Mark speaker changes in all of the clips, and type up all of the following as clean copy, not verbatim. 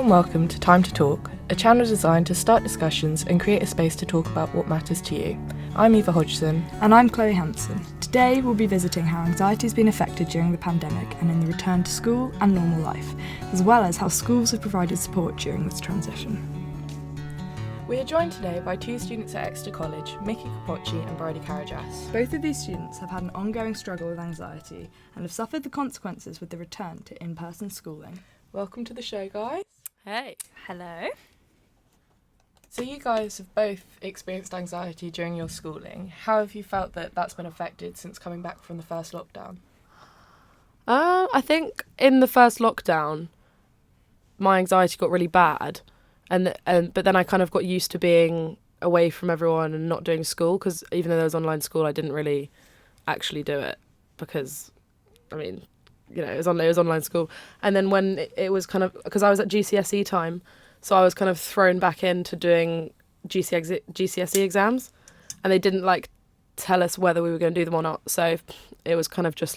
Speaker 1: and welcome to Time to Talk, a channel designed to start discussions and create a space to talk about what matters to you. I'm Eva Hodgson.
Speaker 2: And I'm Chloe Hanson. Today we'll be visiting how anxiety has been affected during the pandemic and in the return to school and normal life, as well as how schools have provided support during this transition.
Speaker 1: We are joined today by two students at Exeter College, Mickey Capocci and Bridie Karajas.
Speaker 2: Both of these students have had an ongoing struggle with anxiety and have suffered the consequences with the return to in-person schooling.
Speaker 1: Welcome to the show, guys.
Speaker 3: Hey. Hello.
Speaker 1: So you guys have both experienced anxiety during your schooling. How have you felt that that's been affected since coming back from the first lockdown?
Speaker 3: I think in the first lockdown, my anxiety got really bad, but then I kind of got used to being away from everyone and not doing school, because even though there was online school, I didn't really actually do it because, it was online school. And then when it was kind of, because I was at GCSE time, so I was kind of thrown back into doing GCSE exams, and they didn't tell us whether we were going to do them or not. So it was kind of just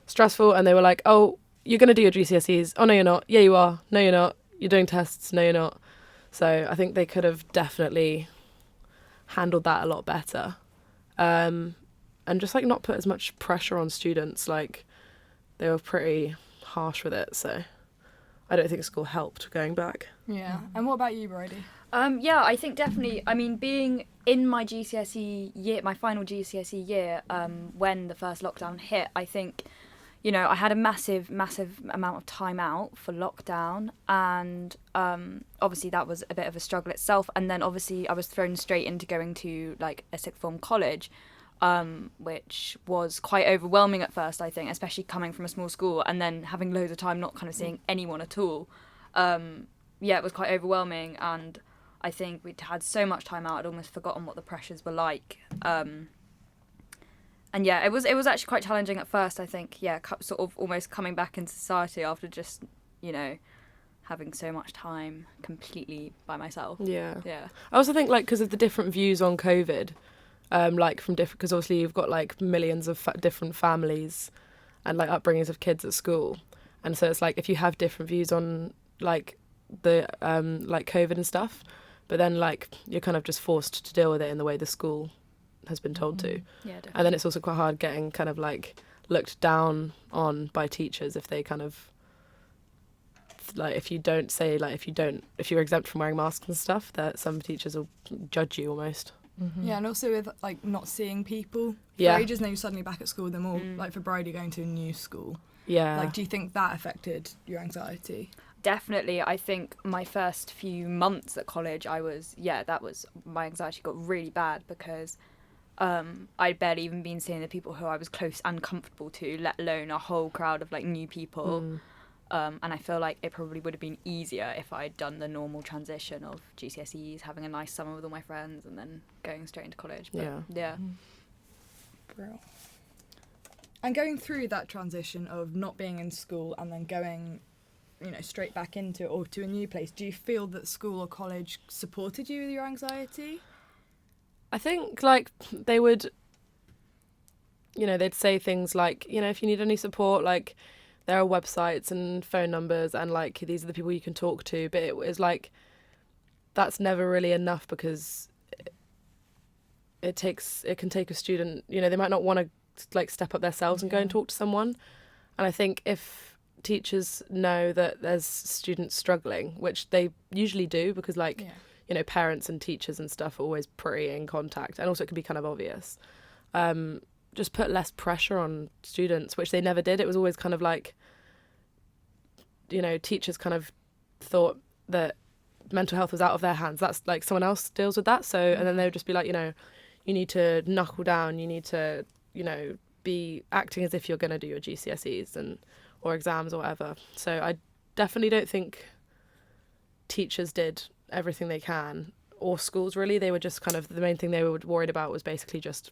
Speaker 3: stressful, and they were like, oh, you're going to do your GCSEs. Oh, no, you're not. Yeah, you are. No, you're not. You're doing tests. No, you're not. So I think they could have definitely handled that a lot better. And just not put as much pressure on students. They were pretty harsh with it, so I don't think school helped going back.
Speaker 2: Yeah. And what about you, Bridie?
Speaker 4: I think definitely, being in my GCSE year, my final GCSE year, when the first lockdown hit, I think, I had a massive amount of time out for lockdown, and obviously that was a bit of a struggle itself. And then obviously I was thrown straight into going to a sixth form college, which was quite overwhelming at first, I think, especially coming from a small school and then having loads of time not kind of seeing anyone at all. It was quite overwhelming, and I think we'd had so much time out, I'd almost forgotten what the pressures were like. It was actually quite challenging at first, I think, sort of almost coming back into society after just, having so much time completely by myself.
Speaker 3: Yeah.
Speaker 4: Yeah.
Speaker 3: I also think, because of the different views on COVID, from different, because obviously you've got millions of different families and upbringings of kids at school, and so it's if you have different views on the COVID and stuff, but then you're kind of just forced to deal with it in the way the school has been told to.
Speaker 4: Yeah, definitely.
Speaker 3: And then it's also quite hard getting kind of looked down on by teachers if they kind of if you're exempt from wearing masks and stuff, that some teachers will judge you almost.
Speaker 2: Mm-hmm. Yeah, and also with not seeing people for ages, and then you're suddenly back at school with them all. For Bridie going to a new school.
Speaker 3: Yeah.
Speaker 2: Do you think that affected your anxiety?
Speaker 4: Definitely. I think my first few months at college, my anxiety got really bad because I'd barely even been seeing the people who I was close and comfortable to, let alone a whole crowd of new people. And I feel like it probably would have been easier if I'd done the normal transition of GCSEs, having a nice summer with all my friends, and then going straight into college. But, yeah.
Speaker 2: Brilliant. And going through that transition of not being in school and then going, straight back into it or to a new place, do you feel that school or college supported you with your anxiety?
Speaker 3: I think they would, they'd say things if you need any support, there are websites and phone numbers and these are the people you can talk to, but it was that's never really enough, because it can take a student, they might not want to step up themselves and go and talk to someone. And I think if teachers know that there's students struggling, which they usually do, because parents and teachers and stuff are always pretty in contact, and also it can be kind of obvious, just put less pressure on students, which they never did. It was always kind of teachers kind of thought that mental health was out of their hands. That's someone else deals with that. So, and then they would just be you need to knuckle down, you need to, be acting as if you're going to do your GCSEs or exams or whatever. So I definitely don't think teachers did everything they can, or schools really. They were just kind of, the main thing they were worried about was basically just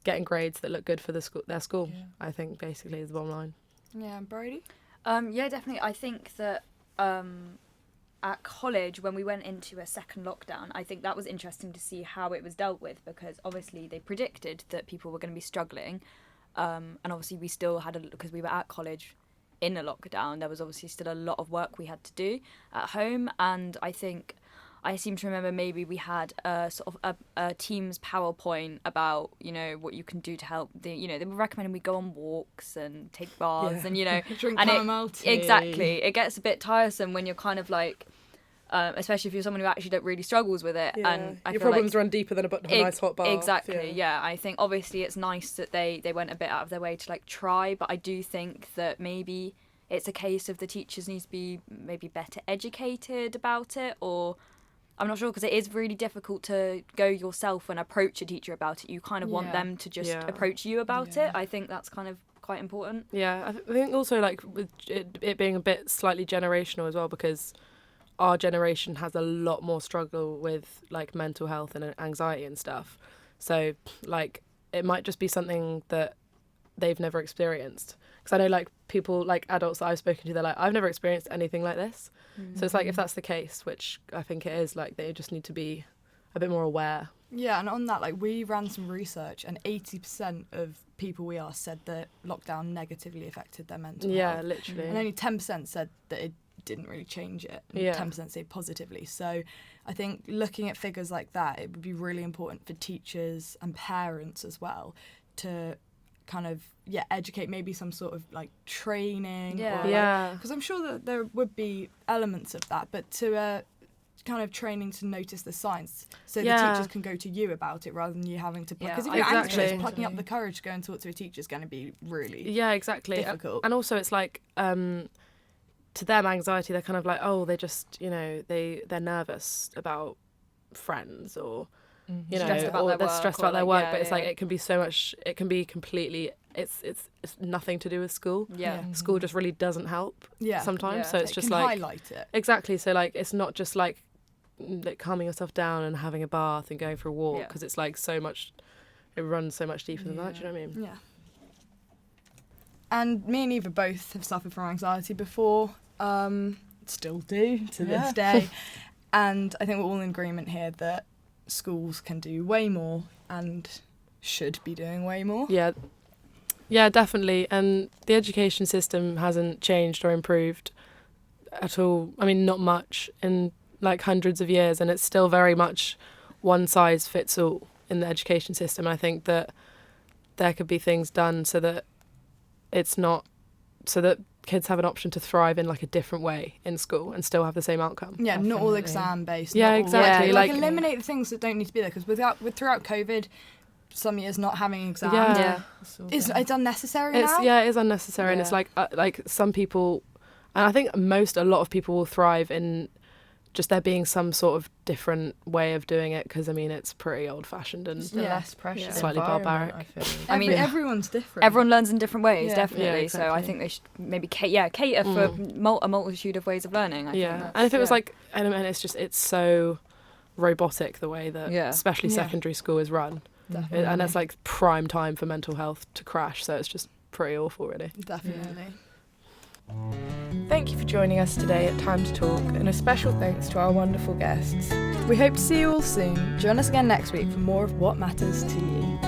Speaker 3: getting grades that look good for their school. Yeah. I think basically is the bottom line.
Speaker 2: Yeah, Bridie?
Speaker 4: Definitely. I think that at college, when we went into a second lockdown, I think that was interesting to see how it was dealt with, because obviously they predicted that people were going to be struggling, and obviously we still had because we were at college in a lockdown, there was obviously still a lot of work we had to do at home, and I think I seem to remember maybe we had a sort of a Teams PowerPoint about, you know, what you can do to help. They were recommending we go on walks and take baths and, you know,
Speaker 2: Drink
Speaker 4: and
Speaker 2: chamomile tea.
Speaker 4: exactly. It gets a bit tiresome when you're kind of like, especially if you're someone who actually really struggles with it.
Speaker 3: Yeah.
Speaker 4: And I
Speaker 3: your
Speaker 4: feel
Speaker 3: problems
Speaker 4: like
Speaker 3: run deeper than a nice hot bath.
Speaker 4: Exactly, yeah. I think obviously it's nice that they went a bit out of their way to like try, but I do think that maybe it's a case of the teachers need to be maybe better educated about it, or I'm not sure, because it is really difficult to go yourself and approach a teacher about it. You kind of want
Speaker 2: Yeah.
Speaker 4: them to just
Speaker 3: Yeah.
Speaker 4: approach you about
Speaker 2: Yeah.
Speaker 4: it. I think that's kind of quite important.
Speaker 3: Yeah, I think also like with it being a bit slightly generational as well, because our generation has a lot more struggle with like mental health and anxiety and stuff. So like it might just be something that they've never experienced. Because I know like people, like adults that I've spoken to, they're like, I've never experienced anything like this. So it's like, if that's the case, which I think it is, like they just need to be a bit more aware.
Speaker 2: Yeah, and on that, like we ran some research, and 80% of people we asked said that lockdown negatively affected their mental
Speaker 3: Yeah,
Speaker 2: health.
Speaker 3: literally.
Speaker 2: And only 10% said that it didn't really change it. And
Speaker 3: Yeah.
Speaker 2: 10% say positively. So I think looking at figures like that, it would be really important for teachers and parents as well to kind of educate, maybe some sort of like training.
Speaker 4: Yeah.
Speaker 2: Or, like,
Speaker 3: Yeah.
Speaker 2: because I'm sure that there would be elements of that, but to kind of training to notice the signs, so
Speaker 3: Yeah.
Speaker 2: the teachers can go to you about it rather than you having to. Because
Speaker 4: Yeah,
Speaker 2: if you're
Speaker 3: exactly.
Speaker 2: anxious, plucking up the courage to go and talk to a teacher is going to be really
Speaker 3: Yeah, exactly.
Speaker 2: difficult.
Speaker 3: And also it's like to them, anxiety, they're kind of like, oh, they just, you know, they're nervous about friends, or you know,
Speaker 4: Stressed about
Speaker 3: or
Speaker 4: their
Speaker 3: they're
Speaker 4: work,
Speaker 3: stressed
Speaker 4: or
Speaker 3: about their
Speaker 4: like,
Speaker 3: work.
Speaker 4: yeah,
Speaker 3: But it's
Speaker 4: yeah.
Speaker 3: like it can be so much. It can be completely. It's nothing to do with school.
Speaker 4: Yeah.
Speaker 3: School just really doesn't help
Speaker 2: Yeah.
Speaker 3: sometimes.
Speaker 4: Yeah.
Speaker 3: So it's
Speaker 2: it
Speaker 3: just
Speaker 2: can
Speaker 3: like
Speaker 2: highlight it.
Speaker 3: exactly. So like it's not just like calming yourself down and having a bath and going for a walk,
Speaker 4: Yeah.
Speaker 3: because it's like so much. It runs so much deeper than that. Do you know what I mean?
Speaker 2: Yeah. And me and Eva both have suffered from anxiety before, still do to
Speaker 1: Yeah.
Speaker 2: this day. And I think we're all in agreement here that schools can do way more and should be doing way more.
Speaker 3: Yeah. Yeah, definitely. And the education system hasn't changed or improved at all. I mean, not much in like hundreds of years, and it's still very much one size fits all in the education system. I think that there could be things done so that it's not, so that kids have an option to thrive in like a different way in school and still have the same outcome.
Speaker 2: Yeah, not all
Speaker 1: Definitely.
Speaker 2: exam based.
Speaker 3: Yeah,
Speaker 2: not all,
Speaker 3: exactly,
Speaker 2: Like,
Speaker 3: like-
Speaker 2: eliminate the things that don't need to be there, because throughout COVID, some years not having exams
Speaker 3: Yeah.
Speaker 2: is it's unnecessary
Speaker 3: It's
Speaker 2: now.
Speaker 3: yeah, it is unnecessary, and it's
Speaker 1: Yeah.
Speaker 3: like some people, and I think a lot of people will thrive in just there being some sort of different way of doing it, because I mean it's pretty old fashioned and
Speaker 1: Just a
Speaker 2: Yeah.
Speaker 1: less pressured
Speaker 3: Yeah. Slightly
Speaker 1: environment,
Speaker 3: barbaric.
Speaker 1: I feel.
Speaker 4: I mean,
Speaker 2: Everyone's different.
Speaker 4: Everyone learns in different ways,
Speaker 2: Yeah.
Speaker 4: definitely.
Speaker 3: Yeah,
Speaker 4: So I
Speaker 3: exactly.
Speaker 4: think they should maybe cater for a multitude of ways of learning. I think
Speaker 3: yeah.
Speaker 4: that's-
Speaker 3: And if it was
Speaker 4: yeah.
Speaker 3: like, and it's so robotic the way that
Speaker 4: Yeah.
Speaker 3: especially
Speaker 2: Yeah.
Speaker 3: secondary school is run,
Speaker 2: Definitely.
Speaker 3: and it's like prime time for mental health to crash. So it's just pretty awful, really.
Speaker 2: Definitely.
Speaker 1: Thank you for joining us today at Time to Talk, and a special thanks to our wonderful guests.
Speaker 2: We hope to see you all soon. Join us again next week for more of What Matters to You.